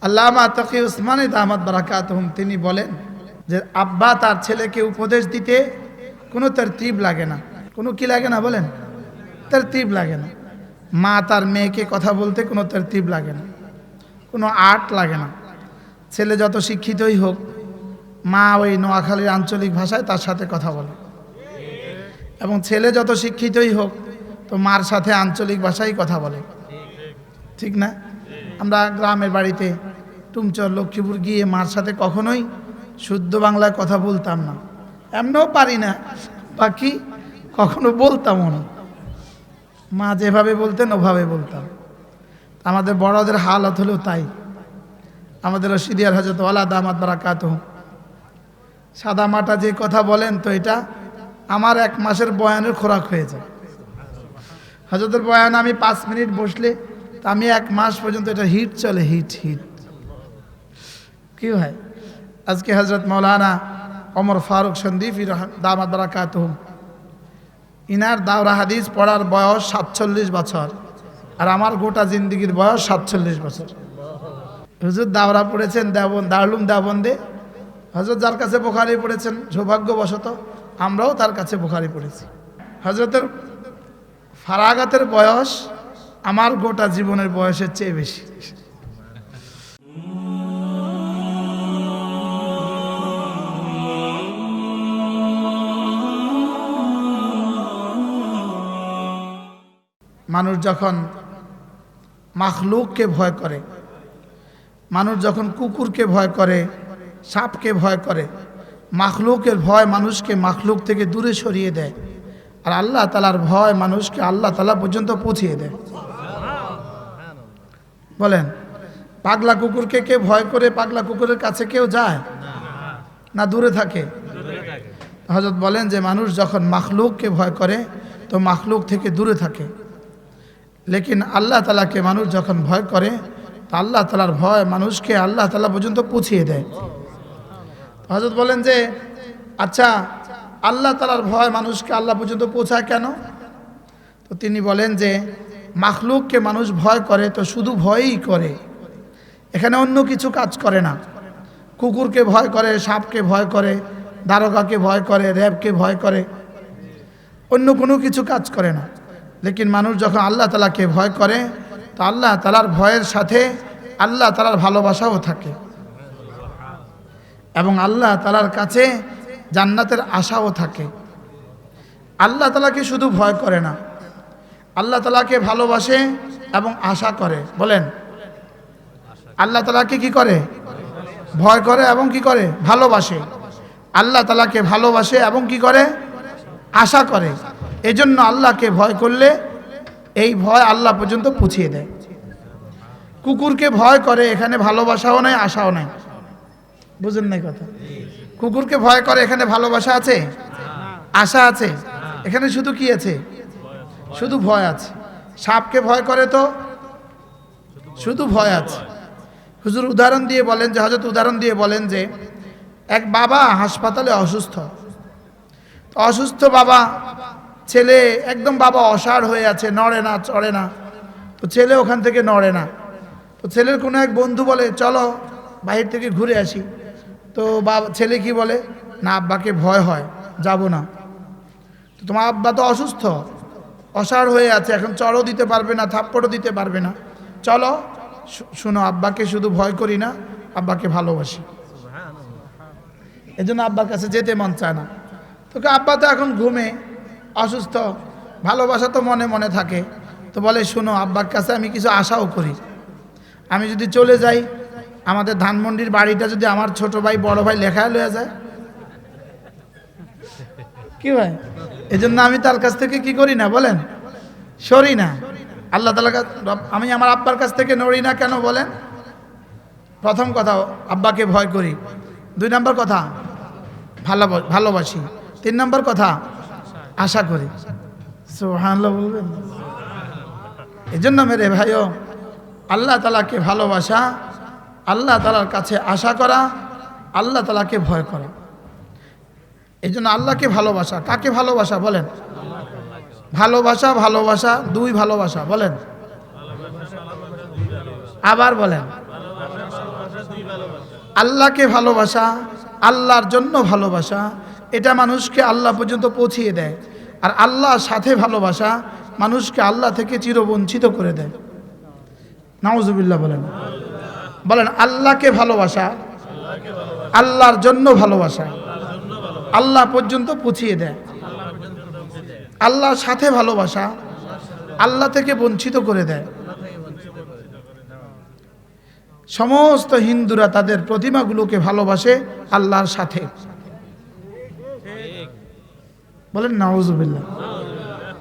আল্লামা তাকি উসমানী দামাত বারাকাতুহুম তিনি বলেন যে আব্বা তার ছেলেকে উপদেশ দিতে কোনো তরতিব লাগে না, কোনো কি লাগে না বলেন, তরতিব লাগে না। মা তার মেয়েকে কথা বলতে কোনো তরতিব লাগে না, কোনো আর্ট লাগে না। ছেলে যত শিক্ষিতই হোক, মা ওই নোয়াখালীর আঞ্চলিক ভাষায় তার সাথে কথা বলে, এবং ছেলে যত শিক্ষিতই হোক তো মার সাথে আঞ্চলিক ভাষায় কথা বলে, ঠিক না? আমরা গ্রামের বাড়িতে টুমচর লক্ষ্মীপুর গিয়ে মার সাথে কখনোই শুদ্ধ বাংলায় কথা বলতাম না, এমনও পারি না, বাকি কখনো বলতামও না। মা যেভাবে বলতেন ওভাবে বলতাম। আমাদের বড়দের হালত হলেও তাই। আমাদের রশিদিয়ার হযরত ওয়ালা দামাত বারাকাতুহু সাদা মাটা যে কথা বলেন, তো এটা আমার 1 মাসের বয়ানের খোরাক হয়ে যায়। হযরতের বয়ান আমি 5 মিনিট বসলে তা আমি 1 মাস পর্যন্ত এটা হিট চলে, হিট হিট। কি হয়, আজকে হযরত মাওলানা ওমর ফারুক সন্দীফি দামাত বারাকাতুহু ইনার দাওরা হাদিস পড়ার বয়স 47 বছর, আর আমার গোটা জিন্দেগির বয়স 47 বছর। হুজুর দাওরা পড়েছেন দারুল দেওবন্দে। হযরত যার কাছে বুখারী পড়েছেন, সৌভাগ্যবশত আমরাও তার কাছে বুখারী পড়েছি। হযরতের ফারাগাতের বয়স আমার গোটা জীবনের বয়সের চেয়ে বেশি। মানুষ যখন মাখলুককে ভয় করে, মানুষ যখন কুকুরকে ভয় করে, সাপকে ভয় করে, মাখলুকের ভয় মানুষকে মাখলুক থেকে দূরে সরিয়ে দেয়, আর আল্লাহ তাআলার ভয় মানুষকে আল্লাহ তাআলা পর্যন্ত পৌঁছিয়ে দেয়। বলেন, পাগলা কুকুরকে কে ভয় করে? পাগলা কুকুরের কাছে কেউ যায় না, দূরে থাকে? হযরত বলেন যে মানুষ যখন মাখলুককে ভয় করে তো মাখলুক থেকে দূরে থাকে, লেকিন আল্লাহ তাআলাকে মানুষ যখন ভয় করে তো আল্লাহ তাআলার ভয় মানুষকে আল্লাহ তাআলা পর্যন্ত পৌঁছিয়ে দেয়। হযরত বলেন যে আচ্ছা, আল্লাহ তাআলার ভয় মানুষকে আল্লাহ পর্যন্ত পৌঁছায় কেন? তো তিনি বলেন যে মাখলুককে মানুষ ভয় করে তো শুধু ভয়ই করে, এখানে অন্য কিছু কাজ করে না। কুকুরকে ভয় করে, সাপকে ভয় করে, দারোগাকে ভয় করে, র্যাবকে ভয় করে, অন্য কোনো কিছু কাজ করে না। লেকিন মানুষ যখন আল্লাহ তাআলাকে ভয় করে তো আল্লাহ তাআলার ভয়ের সাথে আল্লাহ তাআলার ভালোবাসাও থাকে, এবং আল্লাহ তাআলার কাছে জান্নাতের আশাও থাকে। আল্লাহ তাআলাকে শুধু ভয় করে না, আল্লাহ তাআলাকে ভালোবাসে এবং আশা করে। বলেন, আল্লাহ তাআলাকে কি করে? ভয় করে এবং কি করে? ভালোবাসে। আল্লাহ তাআলাকে ভালোবাসে এবং কি করে? আশা করে। এজন্য আল্লাহকে ভয় করলে এই ভয় আল্লাহ পর্যন্ত পৌঁছিয়ে দেয়। কুকুরকে ভয় করে, এখানে ভালোবাসাও নাই, আশাও নাই। বুঝেন নাই কথা? কুকুরকে ভয় করে, এখানে ভালোবাসা আছে, আশা আছে? এখানে শুধু কি আছে? শুধু ভয় আছে। সাপকে ভয় করে তো শুধু ভয় আছে। হুজুর উদাহরণ দিয়ে বলেন যে, হযরত উদাহরণ দিয়ে বলেন যে এক বাবা হাসপাতালে অসুস্থ। অসুস্থ বাবা, ছেলে একদম বাবা অসাড় হয়ে আছে, নড়ে না, চড়ে না। তো ছেলে ওখান থেকে নড়ে না। তো ছেলের কোনো এক বন্ধু বলে চলো বাহির থেকে ঘুরে আসি। তো বাবা ছেলে কি বলে, না আব্বাকে ভয় হয়, যাব না। তো তোমার আব্বা তো অসুস্থ, অসাড় হয়ে আছে, এখন চড়ও দিতে পারবে না, থাপ্পড়ও দিতে পারবে না, চলো। শুনো, আব্বাকে শুধু ভয় করি না, আব্বাকে ভালোবাসি। এজন্য আব্বার কাছে যেতে মন চায় না। তোকে আব্বা তো এখন ঘুমে, অসুস্থ, ভালোবাসা তো মনে মনে থাকে। তো বলে শুনো, আব্বার কাছে আমি কিছু আশাও করি। আমি যদি চলে যাই, আমাদের ধানমন্ডির বাড়িটা যদি আমার ছোট ভাই বড় ভাই লেখায় লয়ে যায়, কি ভাই? এজন্য আমি তার কাছ থেকে কি করি না, বলেন, সরি না। আল্লাহ তাআলা, আমি আমার আব্বার কাছ থেকে নড়ি না কেন বলেন? প্রথম কথা, আব্বাকে ভয় করি। 2 নম্বর কথা, ভালোবাসি। 3 নম্বর কথা, আশা করি। সুবহানাল্লাহ বলবেন। এজন্য মেরে ভাইও, আল্লাহ তাআলাকে ভালোবাসা, আল্লাহ তাআলার কাছে আশা করা, আল্লাহ তাআলাকে ভয় করা। এজন্য আল্লাহকে ভালোবাসা। কাকে ভালোবাসা বলেন? ভালোবাসা, ভালোবাসা, 2 ভালোবাসা বলেন, আবার বলেন। আল্লাহকে ভালোবাসা, আল্লাহর জন্য ভালোবাসা, এটা মানুষকে আল্লাহ পর্যন্ত পৌঁছিয়ে দেয়। আর আল্লাহর সাথে ভালোবাসা মানুষকে আল্লাহ থেকে চিরবঞ্চিত করে দেয়। নাউজুবিল্লাহ বলেন। বলেন আল্লাহকে ভালোবাসা, আল্লাহর জন্য ভালোবাসা আল্লাহ পর্যন্ত পৌঁছিয়ে দেয়। আল্লাহর সাথে ভালোবাসা আল্লাহ থেকে বঞ্চিত করে দেয়। সমস্ত হিন্দুরা তাদের প্রতিমাগুলোকে ভালোবাসে আল্লাহর সাথে। বলেন নাউজুবিল্লাহ।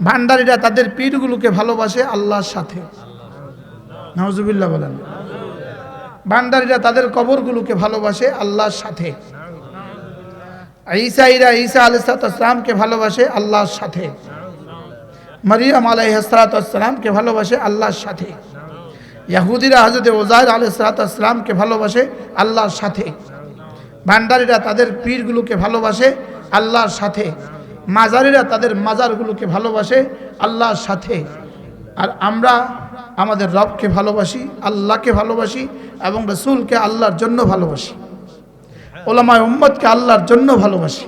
ভান্ডারীরা তাদের পীরগুলোকে ভালোবাসে আল্লাহর সাথে। নাউজুবিল্লাহ বলেন। ভান্ডারীরা তাদের কবরগুলোকে ভালোবাসে আল্লাহর সাথে। ঈসাইরা ঈসা আলাইহিস সালামকে ভালোবাসে আল্লাহর সাথে। মারিয়াম আলাইহিস সালামকে ভালোবাসে আল্লাহর সাথে। ইহুদিরা হযরত উযাইর আলাইহিস সালামকে ভালোবাসে আল্লাহর সাথে। ভান্ডারীরা তাদের পীরগুলোকে ভালোবাসে আল্লাহর সাথে। মাজারিরা তাদের মাজারগুলোকে ভালোবাসে আল্লাহর সাথে। আর আমরা আমাদের রবকে ভালোবাসি, আল্লাহকে ভালোবাসি এবং রাসূলকে আল্লাহর জন্য ভালোবাসি। উলামায়ে উম্মতকে আল্লাহর জন্য ভালোবাসি।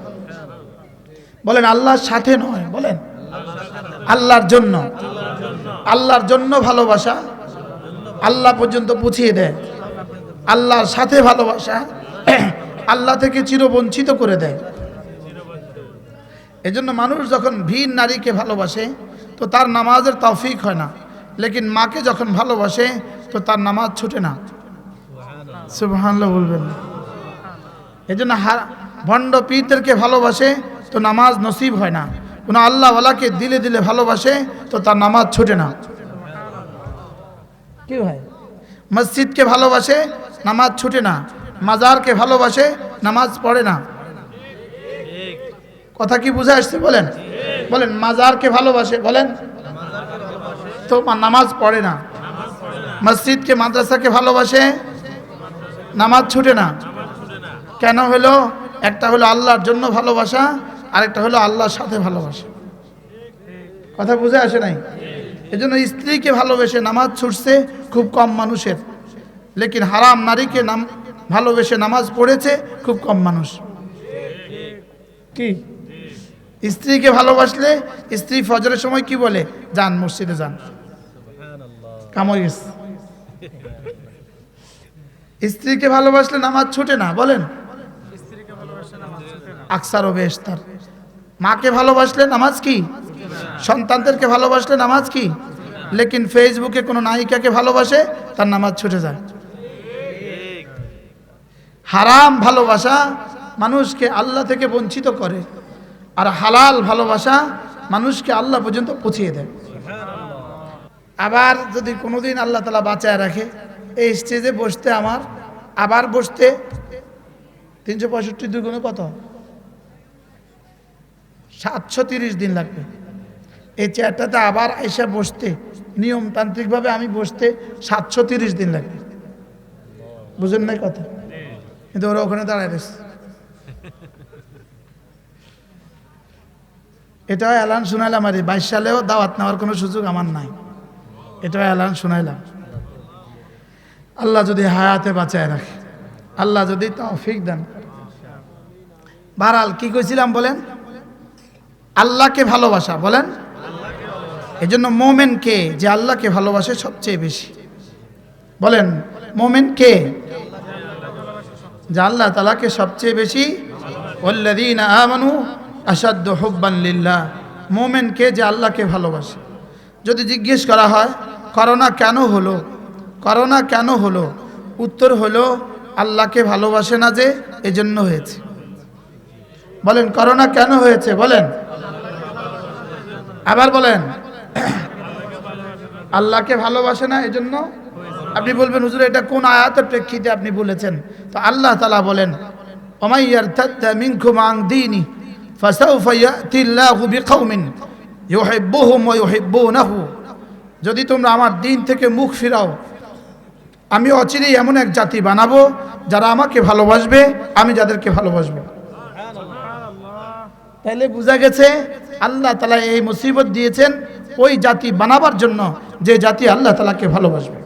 বলেন আল্লাহর সাথে নয়, বলেন আল্লাহর জন্য। আল্লাহর জন্য ভালোবাসা আল্লাহ পর্যন্ত পৌঁছিয়ে দেয়। আল্লাহর সাথে ভালোবাসা আল্লাহ থেকে চিরবঞ্চিত করে দেয়। এজন্য মানুষ যখন ভিন নারীকে ভালোবাসে তো তার নামাজের তৌফিক হয় না, লেকিন মাকে যখন ভালোবাসে তো তার নামাজ ছুটে না। সুবহানাল্লাহ বলবেন। এজন্য ভণ্ড পীরদেরকে ভালোবাসে তো নামাজ নসিব হয় না। কোন আল্লাহওয়ালাকে দিলে দিলে ভালোবাসে তো তার নামাজ ছুটে না। কি ভাই? মসজিদকে ভালোবাসে নামাজ ছুটে না, মাজারকে ভালোবাসে নামাজ পড়ে না। কথা কি বুঝে আসছে? বলেন বলেন মাজারকে ভালোবাসে, বলেন তো নামাজ পড়ে না। মসজিদকে মাদ্রাসাকে ভালোবাসে নামাজ ছুটে না। কেন হলো? একটা হলো আল্লাহর জন্য ভালোবাসা, আরেকটা হলো আল্লাহর সাথে ভালোবাসা। কথা বুঝে আসে নাই? এজন্য স্ত্রীকে ভালোবেসে নামাজ ছুটছে খুব কম মানুষের, লেকিন হারাম নারীকে ভালোবেসে নামাজ পড়েছে খুব কম মানুষ। কি? স্ত্রীকে ভালোবাসলে স্ত্রী ফজরের সময় কি বলে? যান মসজিদে যান, কাম হয়ে গেছে। স্ত্রীকে ভালোবাসলে নামাজ ছুটে না, বলেন আকসার ও বেশতার। মাকে ভালোবাসলে নামাজ কি? সন্তানদেরকে ভালোবাসলে নামাজ কি? লেকিন ফেসবুকে কোনো নায়িকাকে ভালোবাসে তার নামাজ ছুটে যায়। হারাম ভালোবাসা মানুষকে আল্লাহ থেকে বঞ্চিত করে, আর হালাল ভালোবাসা মানুষকে আল্লাহ পর্যন্ত পৌঁছিয়ে দেয়। আবার যদি কোনোদিন আল্লাহ তাআলা বাঁচায় রাখে, এই স্টেজে বসতে আমার আবার বসতে 365 দুগুণে কত? 730 দিন লাগবে। এই চেয়ারটাতে আবার এসে বসতে নিয়মতান্ত্রিকভাবে আমি বসতে 730 দিন লাগবে। বুঝেন নাই কথা? কিন্তু ওরা ওখানে দাঁড়ায় রয়েছে। এটাও এলান শুনাইলাম। আর 22 সালেও দাওয়াত নেওয়ার কোনো সুযোগ আমার নাই। এটাও এলান শুনাইলাম। আল্লাহ যদি হায়াতে বাঁচায় রাখে, আল্লাহ যদি তৌফিক দান। বাহরাল কি কইছিলাম বলেন? আল্লাহকে ভালোবাসা, বলেন। এজন্য মোমেন কে যে আল্লাহকে ভালোবাসে সবচেয়ে বেশি? বলেন মোমেন কে? যে আল্লাহ তাআলাকে সবচেয়ে বেশি। ওয়াল্লাযীনা আমানু আশাদ্দু হুব্বান লিল্লাহ। মোমেন কে যে আল্লাহকে ভালোবাসে। যদি জিজ্ঞেস করা হয় করোনা কেন হলো, করোনা কেন হলো, উত্তর হলো আল্লাহকে ভালোবাসে না যে, এজন্য হয়েছে। বলেন করোনা কেন হয়েছে? বলেন আবার বলেন আল্লাহকে ভালোবাসে না এজন্য। আপনি বলবেন হুজুর এটা কোন আয়াতের প্রেক্ষিতে আপনি বলেছেন? তো আল্লাহ তাআলা বলেন ওমাই ইয়ারতাদ্দা মিনকুম আন দীনি ফাসাউফা ইয়াতিল্লাহু বিকওমিন ইউহিব্বুহুম ওয়া ইউহিব্বুনাহু। যদি তোমরা আমার দ্বীন থেকে মুখ ফিরাও, আমি অচিরেই এমন এক জাতি বানাবো যারা আমাকে ভালোবাসবে, আমি যাদেরকে ভালোবাসবো। তাহলে বোঝা গেছে আল্লাহ তাআলা এই মুসিবত দিয়েছেন ওই জাতি বানাবার জন্য যে জাতি আল্লাহ তাআলাকে ভালোবাসবে।